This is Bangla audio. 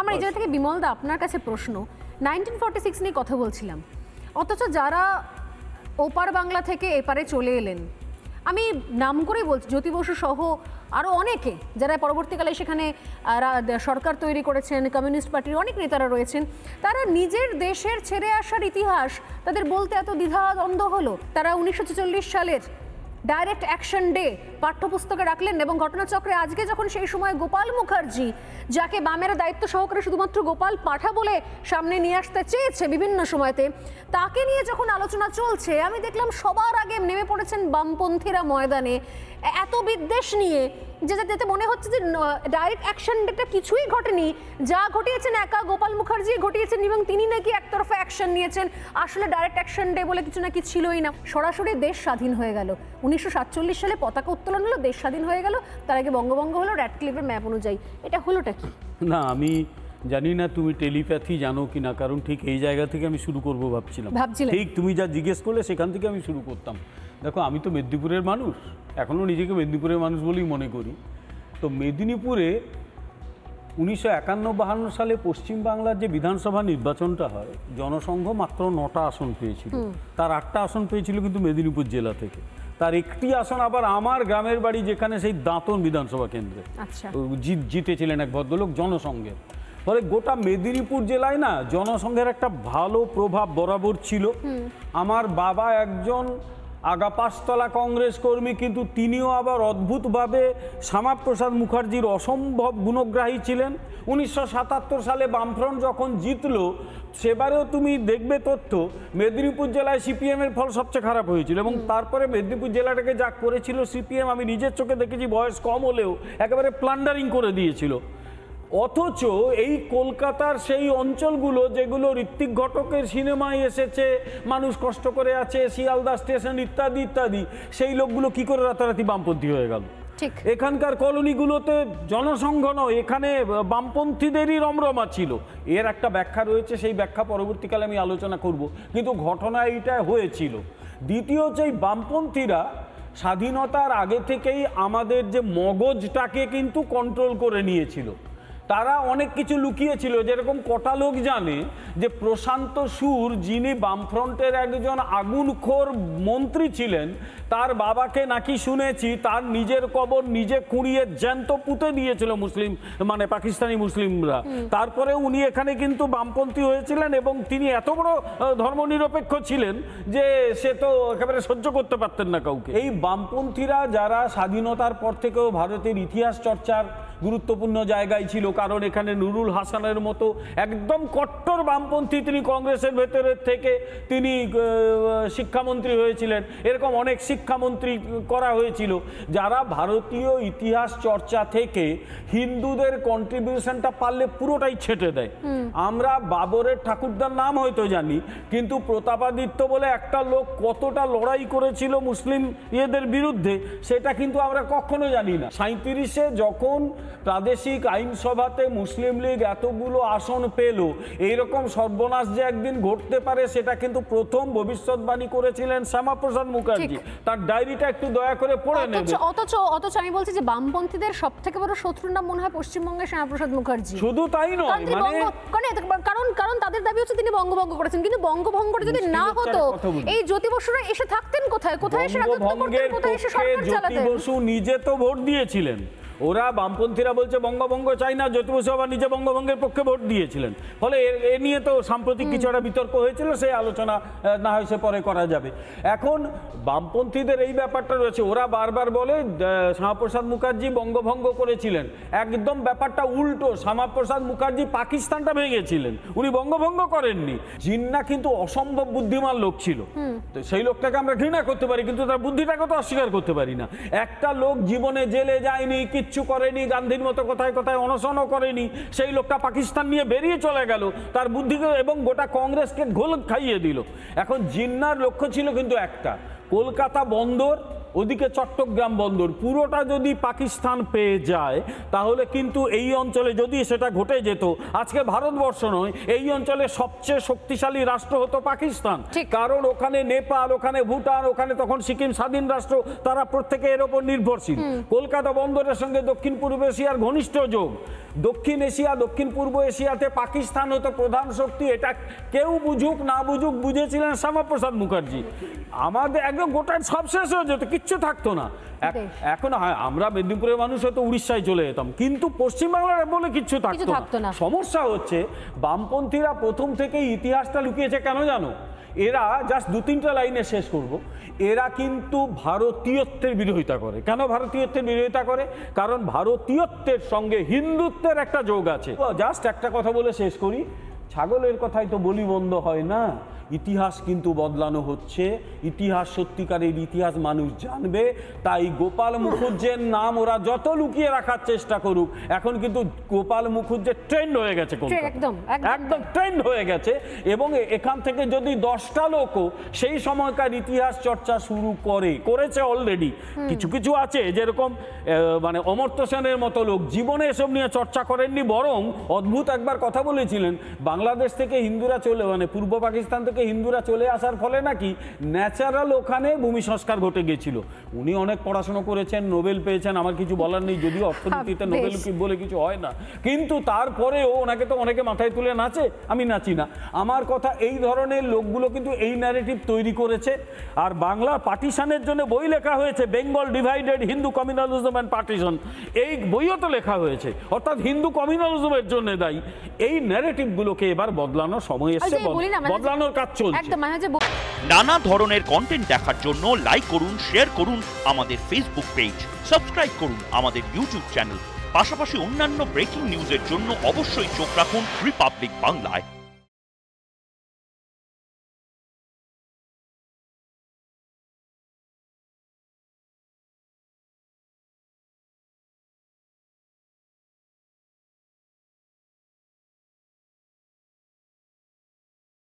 আমার এই জায়গা থেকে বিমল দা আপনার কাছে প্রশ্ন, 1946 নিয়ে কথা বলছিলাম, অথচ যারা ওপার বাংলা থেকে এপারে চলে এলেন, আমি নাম করেই বলছি, জ্যোতি বসু সহ আরও অনেকে যারা পরবর্তীকালে সেখানে সরকার তৈরি করেছেন, কমিউনিস্ট পার্টির অনেক নেতারা রয়েছেন, তারা নিজের দেশের ছেড়ে আসার ইতিহাস তাদের বলতে এত দ্বিধাদ্বন্দ্ব হলো। তারা 1946 সালের ডাইরেক্ট অ্যাকশন ডে পাঠ্যপুস্তকে রাখলেন এবং ঘটনাচক্রে আজকে যখন সেই সময় গোপাল মুখার্জি, যাকে বামেরা দায়িত্ব সহকারে শুধুমাত্র গোপাল পাঠা বলে সামনে নিয়ে আসতে চেয়েছে বিভিন্ন সময়তে, তাকে নিয়ে যখন আলোচনা চলছে, আমি দেখলাম সবার আগে নেমে পড়েছেন বামপন্থীরা ময়দানে এত বিদ্বেষ নিয়ে, যেতে মনে হচ্ছে যে ডাইরেক্ট অ্যাকশন ডেটা কিছুই ঘটেনি, যা ঘটিয়েছেন একা গোপাল মুখার্জি ঘটিয়েছেন এবং তিনি নাকি একতরফা অ্যাকশন নিয়েছেন। আসলে ডাইরেক্ট অ্যাকশন ডে বলে কিছু নাকি ছিলই না, সরাসরি দেশ স্বাধীন হয়ে গেল। 1947 সালে পতাকা উত্তোলন হলো, দেশ স্বাধীন হয়ে গেল, তার আগে বঙ্গভঙ্গ হলো র্যাডক্লিফের ম্যাপ অনুযায়ী। এটা হলোটা কি? না, আমি জানি না তুমি টেলিপ্যাথি জানো কিনা, কারণ ঠিক এই জায়গা থেকে আমি শুরু করবো ভাবছিলাম। ঠিক তুমি যা জিজ্ঞেস করলে সেখান থেকে আমি শুরু করতাম। দেখো, আমি তো মেদিনীপুরের মানুষ, এখনও নিজেকে মেদিনীপুরের মানুষ বলেই মনে করি। তো মেদিনীপুরে 1951-52 সালে পশ্চিমবাংলার যে বিধানসভা নির্বাচনটা হয়, জনসংঘ মাত্র 9টা আসন পেয়েছিল, তার 8টা আসন পেয়েছিল কিন্তু মেদিনীপুর জেলা থেকে, তার একটি আসন আবার আমার গ্রামের বাড়ি, যেখানে সেই দাঁতন বিধানসভা কেন্দ্রে জিতেছিলেন এক ভদ্রলোক জনসংঘের। ফলে গোটা মেদিনীপুর জেলায় না জনসংঘের একটা ভালো প্রভাব বরাবর ছিল। আমার বাবা একজন আগা পাঁচতলা কংগ্রেস কর্মী, কিন্তু তিনিও আবার অদ্ভুতভাবে শ্যামাপ্রসাদ মুখার্জির অসম্ভব গুণগ্রাহী ছিলেন। 1977 সালে বামফ্রন্ট যখন জিতলো, সেবারেও তুমি দেখবে তথ্য, মেদিনীপুর জেলায় সিপিএমের ফল সবচেয়ে খারাপ হয়েছিল এবং তারপরে মেদিনীপুর জেলাটাকে যা করেছিল সিপিএম, আমি নিজের চোখে দেখেছি, বয়স কম হলেও একেবারে প্লান্ডারিং করে দিয়েছিল। অথচ এই কলকাতার সেই অঞ্চলগুলো যেগুলো ঋত্বিক ঘটকের সিনেমায় এসেছে, মানুষ কষ্ট করে আছে, শিয়ালদা স্টেশন ইত্যাদি ইত্যাদি, সেই লোকগুলো কি করে রাতারাতি বামপন্থী হয়ে গেল? এখানকার কলোনিগুলোতে জনসংঘ নয়, এখানে বামপন্থীদেরই রমরমা ছিল। এর একটা ব্যাখ্যা রয়েছে, সেই ব্যাখ্যা পরবর্তীকালে আমি আলোচনা করব, কিন্তু ঘটনা এইটা হয়েছিল। দ্বিতীয় হচ্ছে, এই বামপন্থীরা স্বাধীনতার আগে থেকেই আমাদের যে মগজটাকে কিন্তু কন্ট্রোল করে নিয়েছিল। তারা অনেক কিছু লুকিয়েছিল, যেরকম কটা লোক জানে যে প্রশান্ত সুর, যিনি বামফ্রন্টের একজন আগুনখোর মন্ত্রী ছিলেন, তার বাবাকে নাকি শুনেছি তার নিজের কবর নিজে কুড়িয়ে জ্যান্ত পুঁতে দিয়েছিল মুসলিম, মানে পাকিস্তানি মুসলিমরা। তারপরে উনি এখানে কিন্তু বামপন্থী হয়েছিলেন এবং তিনি এত বড় ধর্মনিরপেক্ষ ছিলেন যে সে তো একেবারে সহ্য করতে পারতেন না কাউকে। এই বামপন্থীরা যারা স্বাধীনতার পর থেকেও ভারতের ইতিহাস চর্চার গুরুত্বপূর্ণ জায়গায় ছিল, কারণ এখানে নুরুল হাসানের মতো একদম কট্টর বামপন্থী, তিনি কংগ্রেসের ভেতরে থেকে তিনি শিক্ষামন্ত্রী হয়েছিলেন, এরকম অনেক শিক্ষামন্ত্রী করা হয়েছিল, যারা ভারতীয় ইতিহাস চর্চা থেকে হিন্দুদের কন্ট্রিবিউশনটা পারলে পুরোটাই ছেটে দেয়। আমরা বাবরের ঠাকুরদার নাম হয়তো জানি, কিন্তু প্রতাপাদিত্য বলে একটা লোক কতটা লড়াই করেছিল মুসলিম ইয়েদের বিরুদ্ধে, সেটা কিন্তু আমরা কখনো জানি না। 37-এ যখন প্রাদেশিক আইনসভাতে মুসলিম লীগ এতগুলো আসন পেল, এইরকম সর্বনাশ যে একদিন ঘটতে পারে সেটা কিন্তু প্রথম ভবিষ্যৎবাণী করেছিলেন শ্যামাপ্রসাদ মুখার্জি। তার ডায়েরিটা একটু দয়া করে পড়ে নেবে। অথচ আমি বলছি যে বামপন্থীদের সবথেকে বড় শত্রুর নাম মনে হয় পশ্চিমবঙ্গের শ্যামাপ্রসাদ মুখার্জি। শুধু তাই নয়, কারণ তাদের দাবি হচ্ছে তিনি বঙ্গভঙ্গ করেছেন, কিন্তু বঙ্গভঙ্গটা যদি না হতো এই জ্যোতি বসুরা এসে থাকতেন কোথায়? কোথায় এসে রাজত্ব করতেন? কোথায় এসে সরকার চালাতেন? জ্যোতি বসু নিজে তো ভোট দিয়েছিলেন। ওরা বামপন্থীরা বলছে বঙ্গভঙ্গ চাই না, জ্যোতি বসু আবার নিজে বঙ্গভঙ্গের পক্ষে ভোট দিয়েছিলেন। ফলে এ নিয়ে তো সাম্প্রতিক কিছু একটা বিতর্ক হয়েছিল, সেই আলোচনা না হয় সে পরে করা যাবে। এখন বামপন্থীদের এই ব্যাপারটা রয়েছে, ওরা বারবার বলে শ্যামাপ্রসাদ মুখার্জি বঙ্গভঙ্গ করেছিলেন, একদম ব্যাপারটা উল্টো। শ্যামাপ্রসাদ মুখার্জি পাকিস্তানটা ভেঙেছিলেন, উনি বঙ্গভঙ্গ করেননি। জিন্না কিন্তু অসম্ভব বুদ্ধিমান লোক ছিল, তো সেই লোকটাকে আমরা ঘৃণা করতে পারি, কিন্তু তার বুদ্ধিটাকে তো অস্বীকার করতে পারি না। একটা লোক জীবনে জেলে যায়নি, কিচ্ছু করেনি, গান্ধীর মতো কথায় কথায় অনশনও করেনি, সেই লোকটা পাকিস্তান নিয়ে বেরিয়ে চলে গেল, তার বুদ্ধিকে এবং গোটা কংগ্রেসকে ঘোল খাইয়ে দিল। এখন জিন্নার লক্ষ্য ছিল কিন্তু একটা, কলকাতা বন্দর ওদিকে চট্টগ্রাম বন্দর, পুরোটা যদি পাকিস্তান পেয়ে যায় তাহলে কিন্তু এই অঞ্চলে যদি সেটা ঘটে যেত, আজকে ভারতবর্ষ নয়, এই অঞ্চলে সবচেয়ে শক্তিশালী রাষ্ট্র হতো পাকিস্তান। কারণ ওখানে নেপাল, ওখানে ভুটান, ওখানে তখন সিকিম স্বাধীন রাষ্ট্র, তারা প্রত্যেকে এর ওপর নির্ভরশীল। কলকাতা বন্দরের সঙ্গে দক্ষিণ পূর্ব এশিয়ার ঘনিষ্ঠ যোগ, দক্ষিণ এশিয়া, দক্ষিণ পূর্ব এশিয়াতে পাকিস্তান হতো প্রধান শক্তি। এটা কেউ বুঝুক না বুঝুক বুঝেছিলেন শ্যামাপ্রসাদ মুখার্জি। আমাদের একদম গোটা সব শেষ হয়ে যেত, কিচ্ছু থাকতো না। এখন আমরা মেদিনীপুরের মানুষ হয়তো উড়িষ্যায় চলে যেতাম, কিন্তু পশ্চিমবাংলার বলে কিচ্ছু থাকতো না। সমস্যা হচ্ছে বামপন্থীরা প্রথম থেকেই ইতিহাসটা লুকিয়েছে কেন জানো? এরা জাস্ট 2-3টা লাইনে শেষ করব। এরা কিন্তু ভারতীয়ত্বের বিরোধিতা করে। কেন ভারতীয়ত্বের বিরোধিতা করে? কারণ ভারতীয়ত্বের সঙ্গে হিন্দুত্বের একটা যোগ আছে। জাস্ট একটা কথা বলে শেষ করি, ছাগলের কথাই তো বলি বন্ধ হয় না। ইতিহাস কিন্তু বদলানো হচ্ছে, ইতিহাস সত্যিকারের ইতিহাস মানুষ জানবে। তাই গোপাল মুখুজ্জের নাম ওরা যত লুকিয়ে রাখার চেষ্টা করুক, এখন কিন্তু গোপাল মুখুজ্জের ট্রেন্ড হয়ে গেছে, একদম ট্রেন্ড হয়ে গেছে। এবং এখান থেকে যদি 10টা লোকও সেই সময়কার ইতিহাস চর্চা শুরু করেছে অলরেডি, কিছু কিছু আছে যেরকম মানে অমর্ত্য সেনের মতো লোক জীবনে এসব নিয়ে চর্চা করেননি, বরং অদ্ভুত একবার কথা বলেছিলেন, বাংলাদেশ থেকে হিন্দুরা মানে পূর্ব পাকিস্তান থেকে হিন্দুরা চলে আসার ফলে নাকি ন্যাচারাল ওখানে ভূমি সংস্কার ঘটে গেছিল। উনি অনেক পড়াশোনা করেছেন, নোবেল পেয়েছেন, আমার কিছু বলার নেই, যদিও অর্থনীতিতে নোবেল বলে কিছু হয় না, কিন্তু তারপরেও ওনাকে তো অনেকে মাথায় তুলে নাচে, আমি নাচি না। আমার কথা, এই ধরনের লোকগুলো কিন্তু এই ন্যারেটিভ তৈরি করেছে। আর বাংলা পার্টিশনের জন্য বই লেখা হয়েছে, Bengal divided, Hindu communalism and partition, এই বইও তো লেখা হয়েছে, অর্থাৎ হিন্দু কমিউনালিজমের জন্য দায়ী। এই ন্যারেটিভগুলোকে এবার বদলানোর সময় এসেছে, বদলানোর কাজ চলছে। নানা ধরনের কন্টেন্ট দেখার জন্য লাইক করুন, শেয়ার করুন আমাদের ফেসবুক পেজ, সাবস্ক্রাইব করুন আমাদের ইউটিউব চ্যানেল। পাশাপাশি অন্যান্য ব্রেকিং নিউজের জন্য অবশ্যই চোখ রাখুন রিপাবলিক বাংলায়।